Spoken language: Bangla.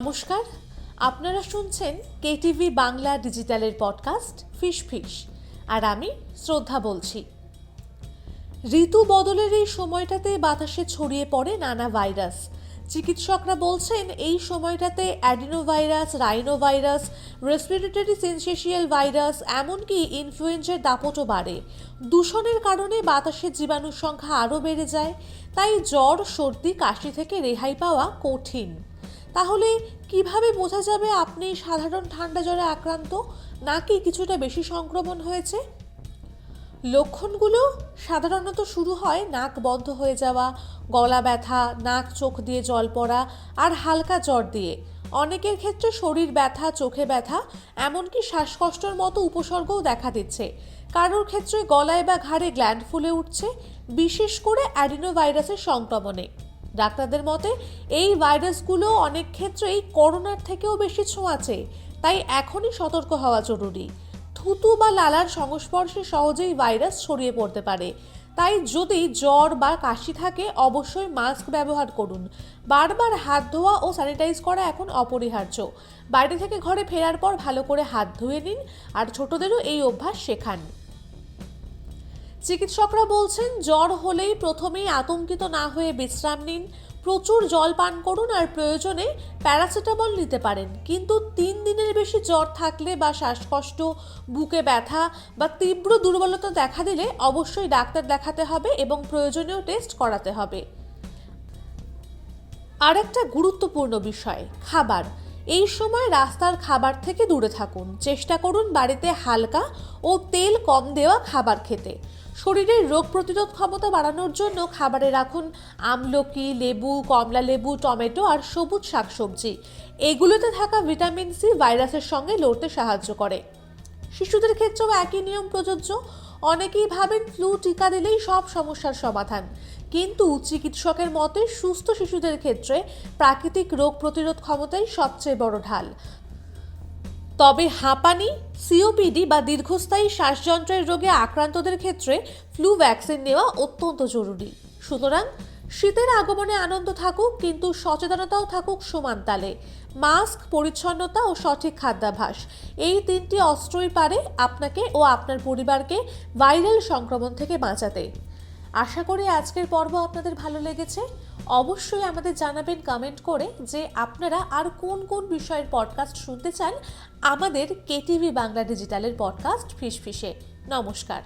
নমস্কার, আপনারা শুনছেন কেটিভি বাংলা ডিজিটালের পডকাস্ট ফিশ ফিশ, আর আমি শ্রদ্ধা বলছি। ঋতু বদলের এই সময়টাতে বাতাসে ছড়িয়ে পড়ে নানা ভাইরাস। চিকিৎসকরা বলছেন এই সময়টাতে adenovirus, rhinovirus, respiratory syncytial virus, এমনকি ইনফ্লুয়েঞ্জার দাপটও বাড়ে। দূষণের কারণে বাতাসের জীবাণুর সংখ্যা আরও বেড়ে যায়, তাই জ্বর, সর্দি, কাশি থেকে রেহাই পাওয়া কঠিন। তাহলে কিভাবে বোঝা যাবে আপনি সাধারণ ঠান্ডা জ্বরে আক্রান্ত নাকি কিছুটা বেশি সংক্রমণ হয়েছে? লক্ষণগুলো সাধারণত শুরু হয় নাক বন্ধ হয়ে যাওয়া, গলা ব্যথা, নাক চোখ দিয়ে জল পড়া আর হালকা জ্বর দিয়ে। অনেকের ক্ষেত্রে শরীর ব্যথা, চোখে ব্যথা, এমনকি শ্বাসকষ্টের মতো উপসর্গও দেখা দিচ্ছে। কারোর ক্ষেত্রে গলায় বা ঘাড়ে গ্ল্যান্ড ফুলে উঠছে, বিশেষ করে অ্যাডিনোভাইরাসের সংক্রমণে। ডাক্তারদের মতে এই ভাইরাসগুলো অনেক ক্ষেত্রেই করোনার থেকেও বেশি ছোঁয়াচে, তাই এখনই সতর্ক হওয়া জরুরি। থুতু বা লালার সংস্পর্শে সহজেই ভাইরাস ছড়িয়ে পড়তে পারে, তাই যদি জ্বর বা কাশি থাকে অবশ্যই মাস্ক ব্যবহার করুন। বারবার হাত ধোয়া ও স্যানিটাইজ করা এখন অপরিহার্য। বাইরে থেকে ঘরে ফেরার পর ভালো করে হাত ধুয়ে নিন আর ছোটদেরও এই অভ্যাস শেখান। চিকিৎসকরা বলছেন জ্বর হলেই প্রথমেই আতঙ্কিত না হয়ে বিশ্রাম নিন, প্রচুর জল পান করুন আর প্রয়োজনে প্যারাসিটামল নিতে পারেন। কিন্তু 3 দিনের বেশি জ্বর থাকলে বা শ্বাসকষ্ট, বুকে ব্যথা বা তীব্র দুর্বলতা দেখা দিলে অবশ্যই ডাক্তার দেখাতে হবে এবং প্রয়োজনীয় টেস্ট করাতে হবে। আরেকটা গুরুত্বপূর্ণ বিষয়, খাবার। এই সময় রাস্তার খাবার থেকে দূরে থাকুন। চেষ্টা করুন বাড়িতে হালকা ও তেল কম দেওয়া খাবার খেতে। শরীরের রোগ প্রতিরোধ ক্ষমতা বাড়ানোর জন্য খাবারে রাখুন আমলকি, লেবু, কমলা লেবু, টমেটো আর সবুজ শাকসবজি। এগুলোতে থাকা ভিটামিন সি ভাইরাসের সঙ্গে লড়তে সাহায্য করে। শিশুদের ক্ষেত্রেও একই নিয়ম প্রযোজ্য। অনেকেই ভাবেন ফ্লু টিকা দিলেই সব সমস্যার সমাধান, কিন্তু চিকিৎসকের মতে সুস্থ শিশুদের ক্ষেত্রে প্রাকৃতিক রোগ প্রতিরোধ ক্ষমতাই সবচেয়ে বড় ঢাল। তবে হাঁপানি, সিওপিডি বা দীর্ঘস্থায়ী শ্বাসযন্ত্রের রোগে আক্রান্তদের ক্ষেত্রে ফ্লু ভ্যাকসিন নেওয়া অত্যন্ত জরুরি। সুতরাং শীতের আগমনে আনন্দ থাকুক, কিন্তু সচেতনতাও থাকুক সমান তালে। মাস্ক, পরিচ্ছন্নতা ও সঠিক খাদ্যাভ্যাস, এই 3টি অস্ত্রই পারে আপনাকে ও আপনার পরিবারকে ভাইরাল সংক্রমণ থেকে বাঁচাতে। আশা করি আজকের পর্ব আপনাদের ভালো লেগেছে। অবশ্যই আমাদের জানাবেন কমেন্ট করে যে আপনারা আর কোন কোন বিষয়ের পডকাস্ট শুনতে চান আমাদের কেটিভি বাংলা ডিজিটালের পডকাস্ট ফিশ ফিশে। নমস্কার।